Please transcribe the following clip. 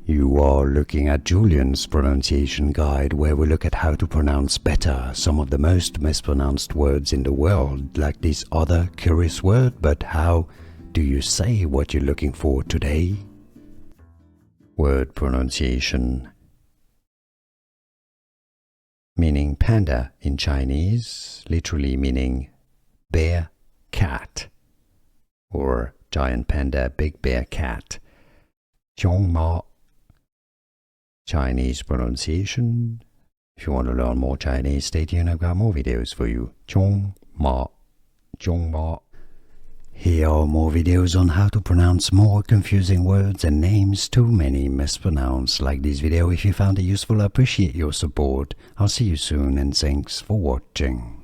You are looking at Julian's pronunciation guide, where we look at how to pronounce better some of the most mispronounced words in the world, like this other curious word. But how do you say what you're looking for today? Word pronunciation. Meaning panda in Chinese, literally meaning bear cat, or giant panda, big bear cat. Xiong Mao. Chinese pronunciation. If you want to learn more Chinese, stay tuned, I've got more videos for you. Xiong Mao. Xiong Mao. Here are more videos on how to pronounce more confusing words and names too many mispronounced. Like this video if you found it useful. I appreciate your support. I'll see you soon and thanks for watching.